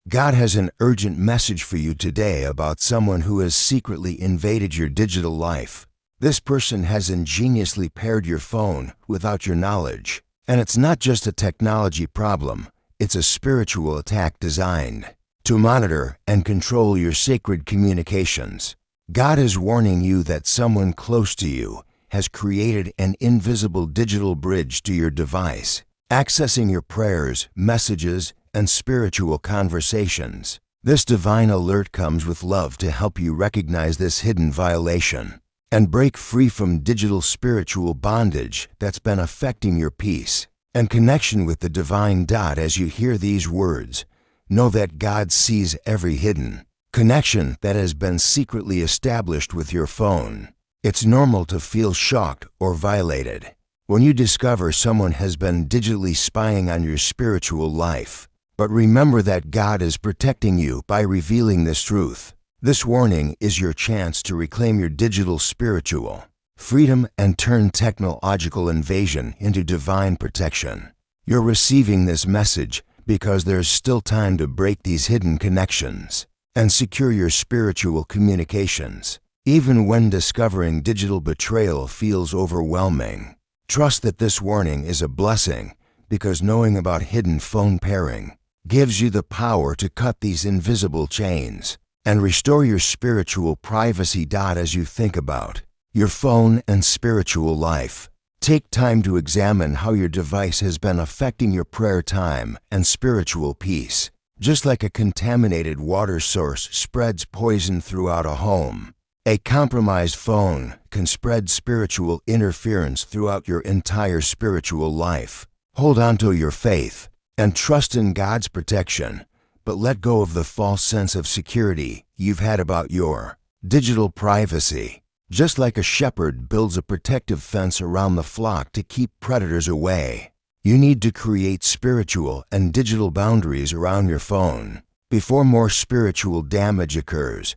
God has an urgent message for you today about someone who has secretly invaded your digital life. This person has ingeniously paired your phone without your knowledge. And it's not just a technology problem, it's a spiritual attack designed to monitor and control your sacred communications. God is warning you that someone close to you has created an invisible digital bridge to your device, accessing your prayers, messages, and spiritual conversations. This divine alert comes with love to help you recognize this hidden violation and break free from digital spiritual bondage that's been affecting your peace and connection with the divine. As you hear these words, know that God sees every hidden connection that has been secretly established with your phone. It's normal to feel shocked or violated when you discover someone has been digitally spying on your spiritual life. But remember that God is protecting you by revealing this truth. This warning is your chance to reclaim your digital spiritual freedom and turn technological invasion into divine protection. You're receiving this message because there's still time to break these hidden connections and secure your spiritual communications. Even when discovering digital betrayal feels overwhelming, trust that this warning is a blessing because knowing about hidden phone pairing gives you the power to cut these invisible chains and restore your spiritual privacy. As you think about your phone and spiritual life, take time to examine how your device has been affecting your prayer time and spiritual peace. Just like a contaminated water source spreads poison throughout a home, a compromised phone can spread spiritual interference throughout your entire spiritual life. Hold on to your faith and trust in God's protection, but let go of the false sense of security you've had about your digital privacy. Just like a shepherd builds a protective fence around the flock to keep predators away, you need to create spiritual and digital boundaries around your phone before more spiritual damage occurs.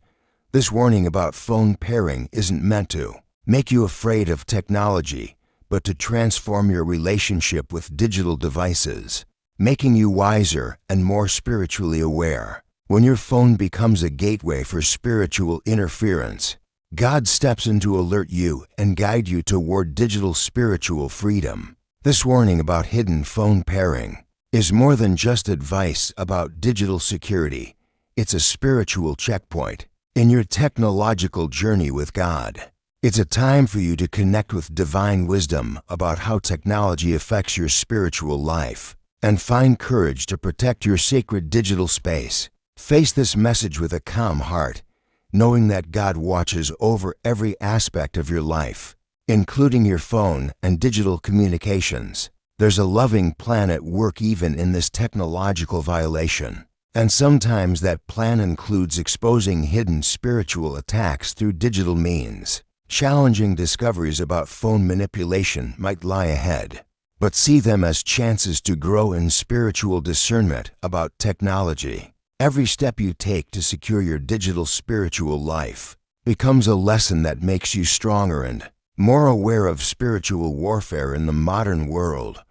This warning about phone pairing isn't meant to make you afraid of technology, but to transform your relationship with digital devices, making you wiser and more spiritually aware. When your phone becomes a gateway for spiritual interference, God steps in to alert you and guide you toward digital spiritual freedom. This warning about hidden phone pairing is more than just advice about digital security. It's a spiritual checkpoint in your technological journey with God. It's a time for you to connect with divine wisdom about how technology affects your spiritual life and find courage to protect your sacred digital space. Face this message with a calm heart, knowing that God watches over every aspect of your life, including your phone and digital communications. There's a loving plan at work even in this technological violation. And sometimes that plan includes exposing hidden spiritual attacks through digital means. Challenging discoveries about phone manipulation might lie ahead, but see them as chances to grow in spiritual discernment about technology. Every step you take to secure your digital spiritual life becomes a lesson that makes you stronger and more aware of spiritual warfare in the modern world.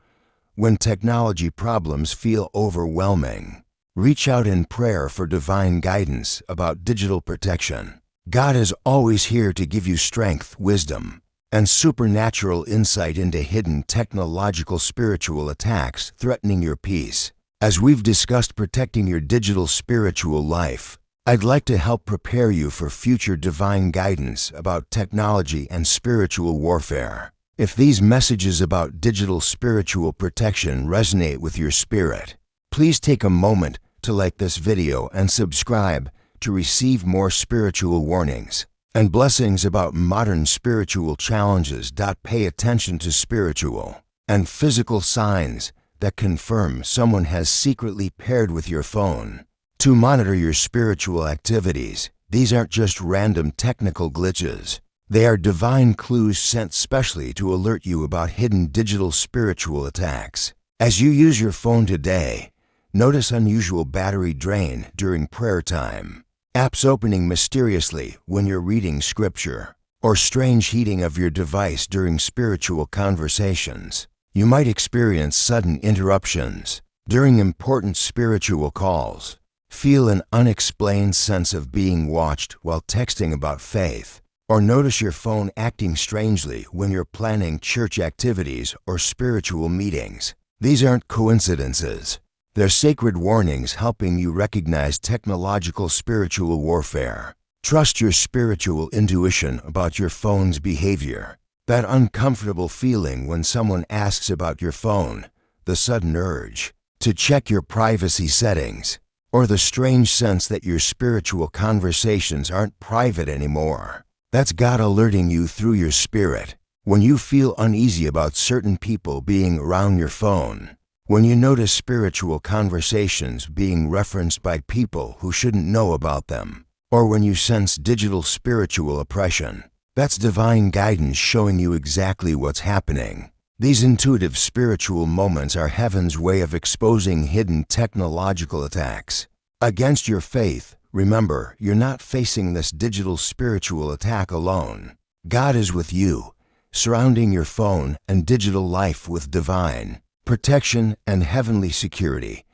When technology problems feel overwhelming, reach out in prayer for divine guidance about digital protection. God is always here to give you strength, wisdom, and supernatural insight into hidden technological spiritual attacks threatening your peace. As we've discussed protecting your digital spiritual life, I'd like to help prepare you for future divine guidance about technology and spiritual warfare. If these messages about digital spiritual protection resonate with your spirit, please take a moment to like this video and subscribe to receive more spiritual warnings and blessings about modern spiritual challenges. Pay attention to spiritual and physical signs that confirm someone has secretly paired with your phone to monitor your spiritual activities. These aren't just random technical glitches. They are divine clues sent specially to alert you about hidden digital spiritual attacks. As you use your phone today, notice unusual battery drain during prayer time, apps opening mysteriously when you're reading scripture, or strange heating of your device during spiritual conversations. You might experience sudden interruptions during important spiritual calls, Feel an unexplained sense of being watched while texting about faith, or notice your phone acting strangely when you're planning church activities or spiritual meetings. These aren't coincidences. They're sacred warnings helping you recognize technological spiritual warfare. Trust your spiritual intuition about your phone's behavior. That uncomfortable feeling when someone asks about your phone, the sudden urge to check your privacy settings, or the strange sense that your spiritual conversations aren't private anymore. That's God alerting you through your spirit. When you feel uneasy about certain people being around your phone, when you notice spiritual conversations being referenced by people who shouldn't know about them, or when you sense digital spiritual oppression, that's divine guidance showing you exactly what's happening. These intuitive spiritual moments are heaven's way of exposing hidden technological attacks against your faith. Remember, you're not facing this digital spiritual attack alone. God is with you, surrounding your phone and digital life with divine protection and heavenly security.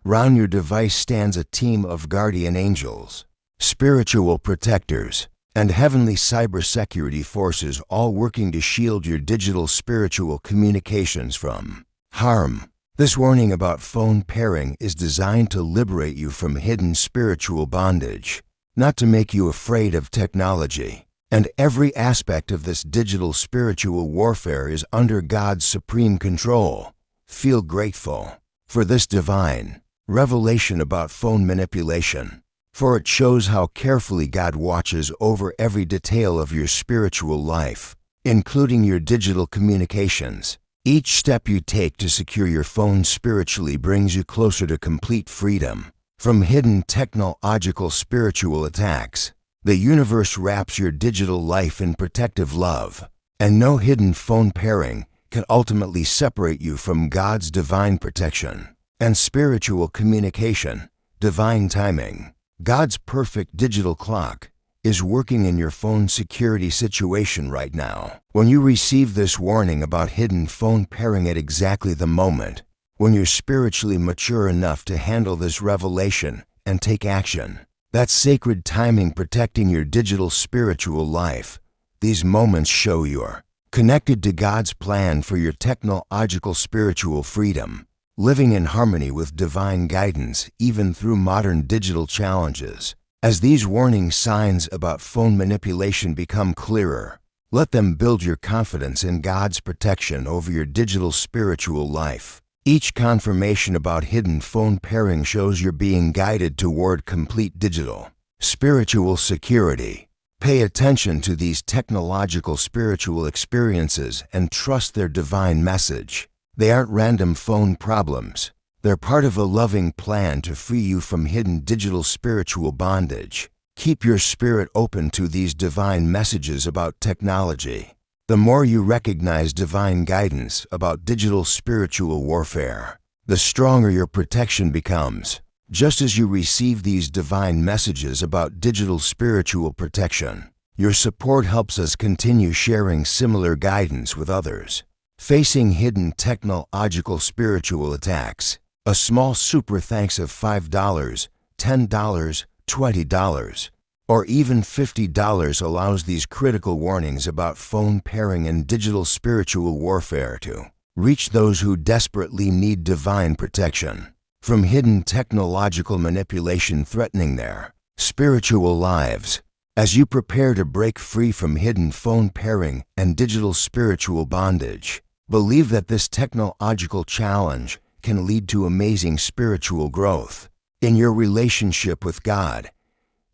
Round your device stands a team of guardian angels, spiritual protectors, and heavenly cybersecurity forces, all working to shield your digital spiritual communications from harm. This warning about phone pairing is designed to liberate you from hidden spiritual bondage, not to make you afraid of technology. And every aspect of this digital spiritual warfare is under God's supreme control. Feel grateful for this divine revelation about phone manipulation, for it shows how carefully God watches over every detail of your spiritual life, including your digital communications. Each step you take to secure your phone spiritually brings you closer to complete freedom from hidden technological spiritual attacks. The universe wraps your digital life in protective love, and no hidden phone pairing can ultimately separate you from God's divine protection and spiritual communication. Divine timing. God's perfect digital clock is working in your phone security situation right now. When you receive this warning about hidden phone pairing at exactly the moment when you're spiritually mature enough to handle this revelation and take action, that's sacred timing protecting your digital spiritual life. These moments show you're connected to God's plan for your technological spiritual freedom, living in harmony with divine guidance even through modern digital challenges. As these warning signs about phone manipulation become clearer, let them build your confidence in God's protection over your digital spiritual life. Each confirmation about hidden phone pairing shows you're being guided toward complete digital spiritual security. Pay attention to these technological spiritual experiences and trust their divine message. They aren't random phone problems. They're part of a loving plan to free you from hidden digital spiritual bondage. Keep your spirit open to these divine messages about technology. The more you recognize divine guidance about digital spiritual warfare, the stronger your protection becomes. Just as you receive these divine messages about digital spiritual protection, your support helps us continue sharing similar guidance with others facing hidden technological spiritual attacks. A small super thanks of $5, $10, $20, or even $50 allows these critical warnings about phone pairing and digital spiritual warfare to reach those who desperately need divine protection from hidden technological manipulation threatening their spiritual lives. As you prepare to break free from hidden phone pairing and digital spiritual bondage, believe that this technological challenge can lead to amazing spiritual growth in your relationship with God.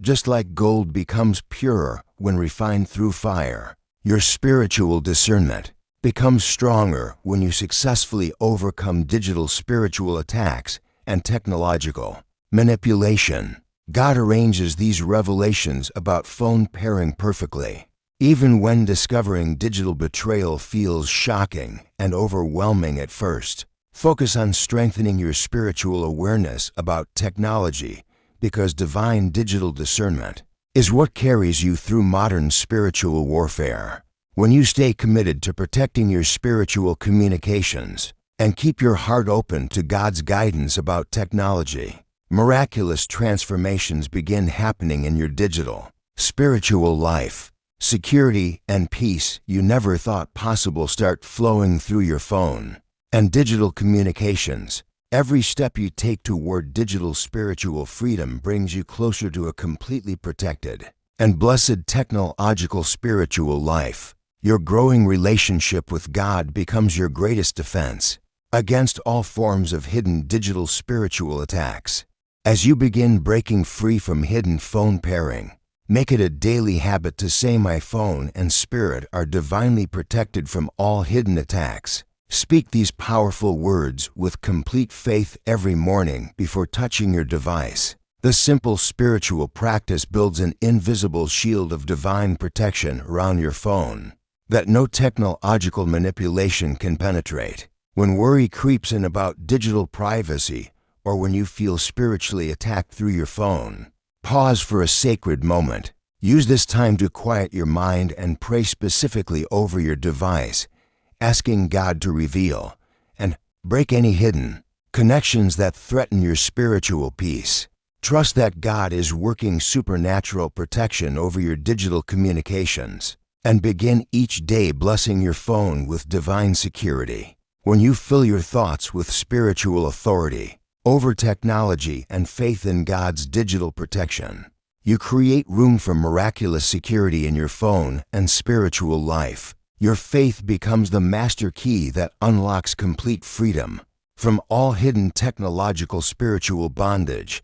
Just like gold becomes pure when refined through fire, your spiritual discernment becomes stronger when you successfully overcome digital spiritual attacks and technological manipulation. God arranges these revelations about phone pairing perfectly. Even when discovering digital betrayal feels shocking and overwhelming at first, focus on strengthening your spiritual awareness about technology, because divine digital discernment is what carries you through modern spiritual warfare. When you stay committed to protecting your spiritual communications and keep your heart open to God's guidance about technology, Miraculous transformations begin happening in your digital, spiritual life. Security and peace you never thought possible start flowing through your phone. And digital communications. Every step you take toward digital spiritual freedom brings you closer to a completely protected and blessed technological spiritual life. Your growing relationship with God becomes your greatest defense against all forms of hidden digital spiritual attacks. As you begin breaking free from hidden phone pairing, make it a daily habit to say, "My phone and spirit are divinely protected from all hidden attacks." Speak these powerful words with complete faith every morning before touching your device. This simple spiritual practice builds an invisible shield of divine protection around your phone that no technological manipulation can penetrate. When worry creeps in about digital privacy, or when you feel spiritually attacked through your phone, pause for a sacred moment. Use this time to quiet your mind and pray specifically over your device, asking God to reveal and break any hidden connections that threaten your spiritual peace. Trust that God is working supernatural protection over your digital communications, and begin each day blessing your phone with divine security. When you fill your thoughts with spiritual authority over technology and faith in God's digital protection, you create room for miraculous security in your phone and spiritual life. Your faith becomes the master key that unlocks complete freedom from all hidden technological spiritual bondage.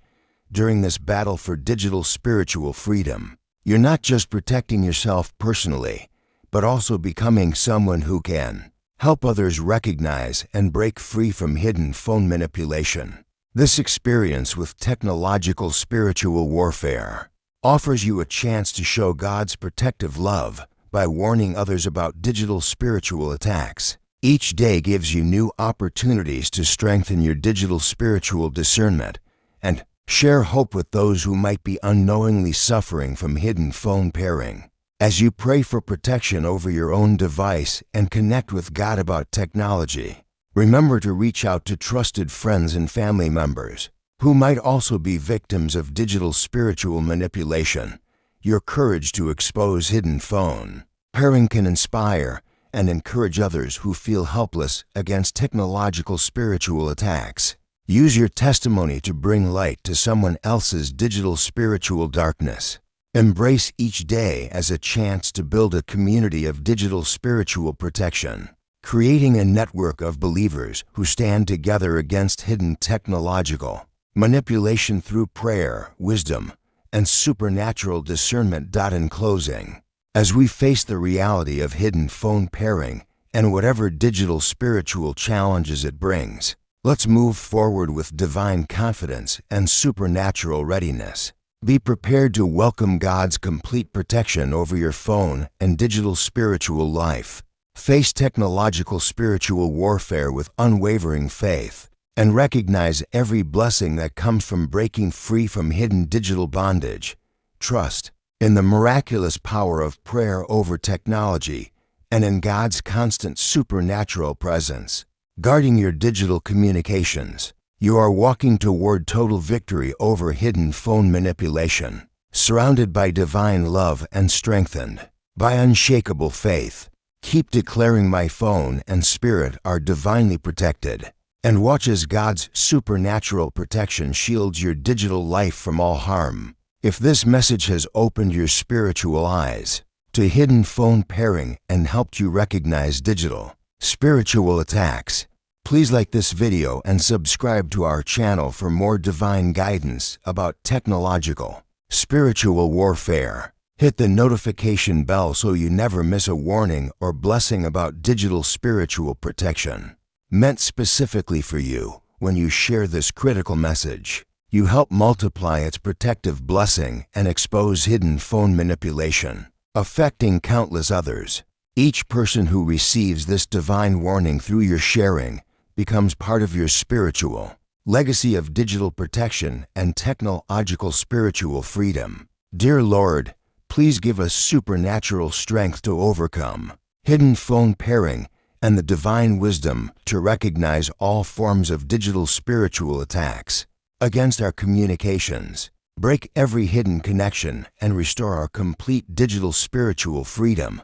During this battle for digital spiritual freedom, you're not just protecting yourself personally, but also becoming someone who can help others recognize and break free from hidden phone manipulation. This experience with technological spiritual warfare offers you a chance to show God's protective love by warning others about digital spiritual attacks. Each day gives you new opportunities to strengthen your digital spiritual discernment and share hope with those who might be unknowingly suffering from hidden phone pairing. As you pray for protection over your own device and connect with God about technology, remember to reach out to trusted friends and family members who might also be victims of digital spiritual manipulation. Your courage to expose hidden phone pairing can inspire and encourage others who feel helpless against technological spiritual attacks. Use your testimony to bring light to someone else's digital spiritual darkness. Embrace each day as a chance to build a community of digital spiritual protection, creating a network of believers who stand together against hidden technological manipulation through prayer, wisdom, and supernatural discernment. In closing, as we face the reality of hidden phone pairing and whatever digital spiritual challenges it brings, let's move forward with divine confidence and supernatural readiness. Be prepared to welcome God's complete protection over your phone and digital spiritual life. Face technological spiritual warfare with unwavering faith, and recognize every blessing that comes from breaking free from hidden digital bondage. Trust in the miraculous power of prayer over technology and in God's constant supernatural presence, guarding your digital communications. You are walking toward total victory over hidden phone manipulation, surrounded by divine love and strengthened by unshakable faith. Keep declaring, "My phone and spirit are divinely protected," and watch as God's supernatural protection shields your digital life from all harm. If this message has opened your spiritual eyes to hidden phone pairing and helped you recognize digital spiritual attacks, please like this video and subscribe to our channel for more divine guidance about technological spiritual warfare. Hit the notification bell so you never miss a warning or blessing about digital spiritual protection meant specifically for you. When you share this critical message, you help multiply its protective blessing and expose hidden phone manipulation, affecting countless others. Each person who receives this divine warning through your sharing becomes part of your spiritual legacy of digital protection and technological spiritual freedom. Dear Lord, please give us supernatural strength to overcome hidden phone pairing and the divine wisdom to recognize all forms of digital spiritual attacks. against our communications, break every hidden connection, and restore our complete digital spiritual freedom.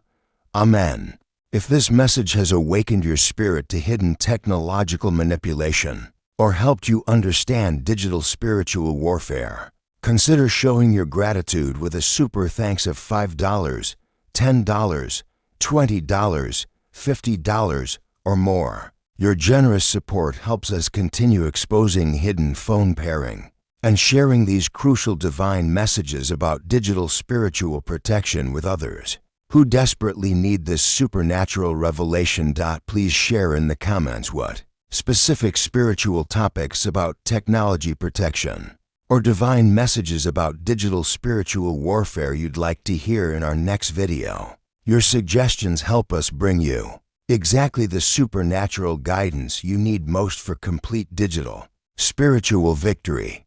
Amen. If this message has awakened your spirit to hidden technological manipulation or helped you understand digital spiritual warfare, consider showing your gratitude with a super thanks of $5, $10, $20, $50, or more. Your generous support helps us continue exposing hidden phone pairing and sharing these crucial divine messages about digital spiritual protection with others who desperately need this supernatural revelation. Please share in the comments what specific spiritual topics about technology protection or divine messages about digital spiritual warfare you'd like to hear in our next video. Your suggestions help us bring you exactly the supernatural guidance you need most for complete digital spiritual victory.